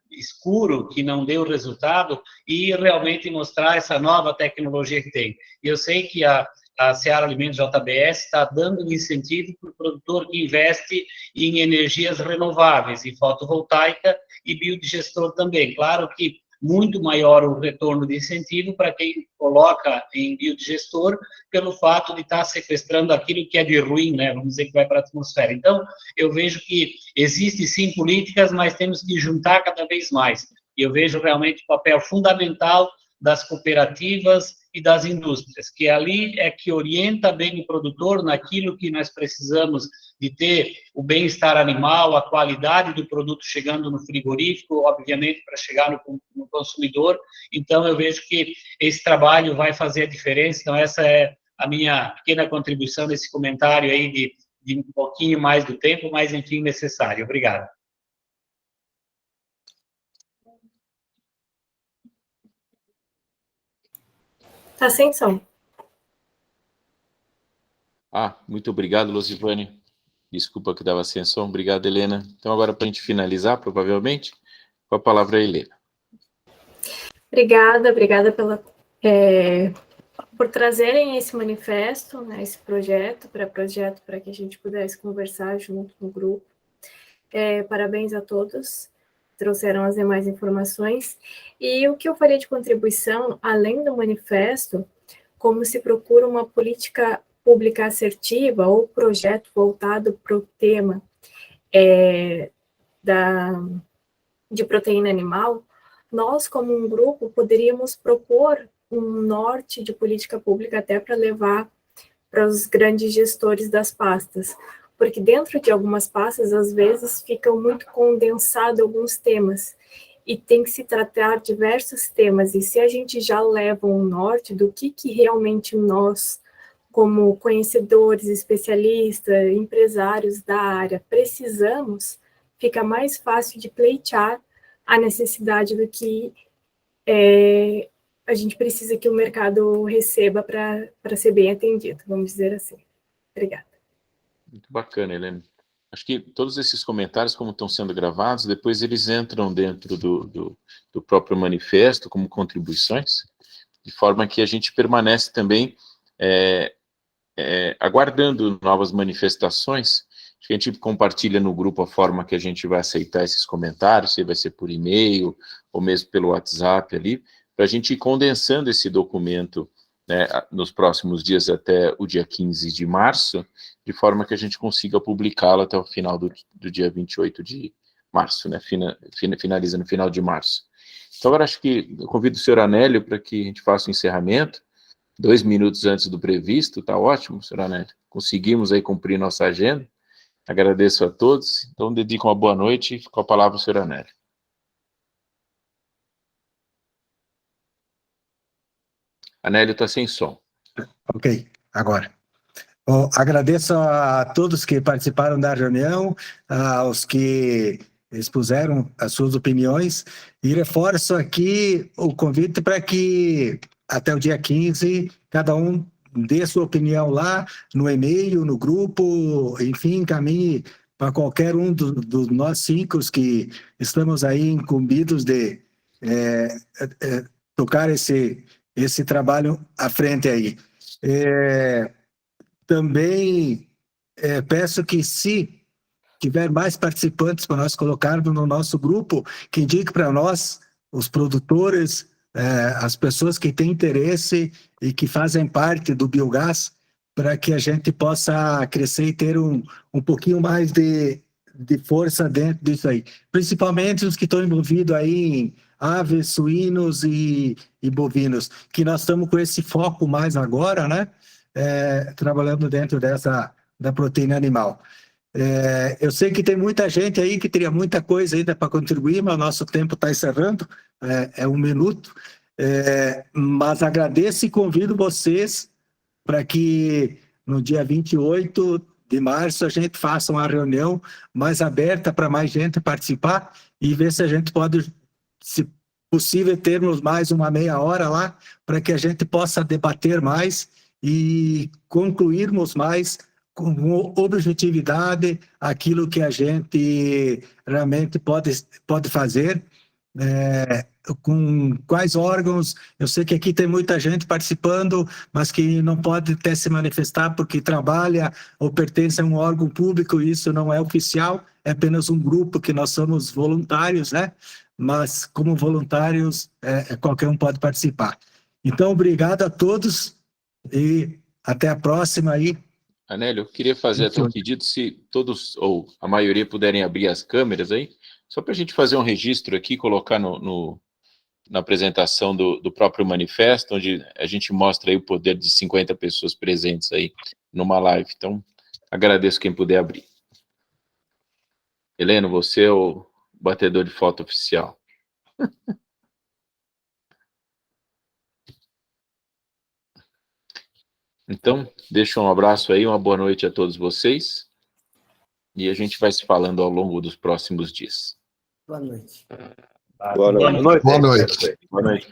escuro, que não deu resultado, e realmente mostrar essa nova tecnologia que tem. E eu sei que a Seara Alimentos JBS está dando um incentivo para o produtor que investe em energias renováveis, em fotovoltaica e biodigestor também. Claro que muito maior o retorno de incentivo para quem coloca em biodigestor, pelo fato de estar sequestrando aquilo que é de ruim, né? Vamos dizer que vai para a atmosfera. Então, eu vejo que existe sim políticas, mas temos que juntar cada vez mais. E eu vejo realmente o papel fundamental das cooperativas e das indústrias, que ali é que orienta bem o produtor naquilo que nós precisamos de ter o bem-estar animal, a qualidade do produto chegando no frigorífico, obviamente, para chegar no consumidor. Então, eu vejo que esse trabalho vai fazer a diferença. Então, essa é a minha pequena contribuição nesse comentário aí de um pouquinho mais do tempo, mas, enfim, necessário. Obrigado. Tá sem som. Muito obrigado, Losivane. Desculpa que dava sem som. Obrigado, Helena. Então, agora, para a gente finalizar, provavelmente, com a palavra a Helena. Obrigada por trazerem esse manifesto, né, esse projeto para que a gente pudesse conversar junto no grupo. Parabéns a todos, trouxeram as demais informações. E o que eu faria de contribuição, além do manifesto, como se procura uma política pública assertiva ou projeto voltado para o tema de proteína animal, nós, como um grupo, poderíamos propor um norte de política pública até para levar para os grandes gestores das pastas, porque dentro de algumas pastas, às vezes, ficam muito condensados alguns temas, e tem que se tratar diversos temas, e se a gente já leva um norte do que realmente nós, como conhecedores, especialistas, empresários da área, precisamos, fica mais fácil de pleitear a necessidade do que a gente precisa que o mercado receba para ser bem atendido, vamos dizer assim. Obrigada. Muito bacana, Helena. Acho que todos esses comentários, como estão sendo gravados, depois eles entram dentro do próprio manifesto como contribuições, de forma que a gente permanece também aguardando novas manifestações. Acho que a gente compartilha no grupo a forma que a gente vai aceitar esses comentários, se vai ser por e-mail ou mesmo pelo WhatsApp ali, para a gente ir condensando esse documento, né, nos próximos dias até o dia 15 de março, de forma que a gente consiga publicá-lo até o final do dia 28 de março, né, finaliza no final de março. Então, agora acho que eu convido o senhor Anélio para que a gente faça o encerramento, 2 minutos antes do previsto, tá ótimo, senhor Anélio. Conseguimos aí cumprir nossa agenda. Agradeço a todos. Então, dedico uma boa noite e com a palavra o senhor Anélio. Anélio está sem som. Ok, agora. Agradeço a todos que participaram da reunião, aos que expuseram as suas opiniões, e reforço aqui o convite para que até o dia 15, cada um dê sua opinião lá, no e-mail, no grupo, enfim, encaminhe para qualquer um dos nós 5 que estamos aí incumbidos de tocar esse trabalho à frente aí. Também peço que, se tiver mais participantes para nós colocarmos no nosso grupo, que indique para nós, os produtores, as pessoas que têm interesse e que fazem parte do biogás, para que a gente possa crescer e ter um pouquinho mais de força dentro disso aí. Principalmente os que estão envolvidos aí em aves, suínos e bovinos, que nós estamos com esse foco mais agora, né? Trabalhando dentro da proteína animal. Eu sei que tem muita gente aí que teria muita coisa ainda para contribuir, mas o nosso tempo está encerrando, 1 minuto, mas agradeço e convido vocês para que no dia 28 de março a gente faça uma reunião mais aberta para mais gente participar e ver se a gente pode, se possível, termos mais uma meia hora lá, para que a gente possa debater mais e concluirmos mais com objetividade aquilo que a gente realmente pode fazer, com quais órgãos. Eu sei que aqui tem muita gente participando, mas que não pode até se manifestar porque trabalha ou pertence a um órgão público, e isso não é oficial, é apenas um grupo que nós somos voluntários, né? mas como voluntários, qualquer um pode participar. Então, obrigado a todos e até a próxima aí. Anélio, eu queria fazer até um pedido, se todos, ou a maioria, puderem abrir as câmeras aí, só para a gente fazer um registro aqui, colocar na apresentação do próprio manifesto, onde a gente mostra aí o poder de 50 pessoas presentes aí numa live. Então, agradeço quem puder abrir. Heleno, você é o batedor de foto oficial. Então, deixo um abraço aí, uma boa noite a todos vocês, e a gente vai se falando ao longo dos próximos dias. Boa noite. Boa noite. Boa noite. Boa noite.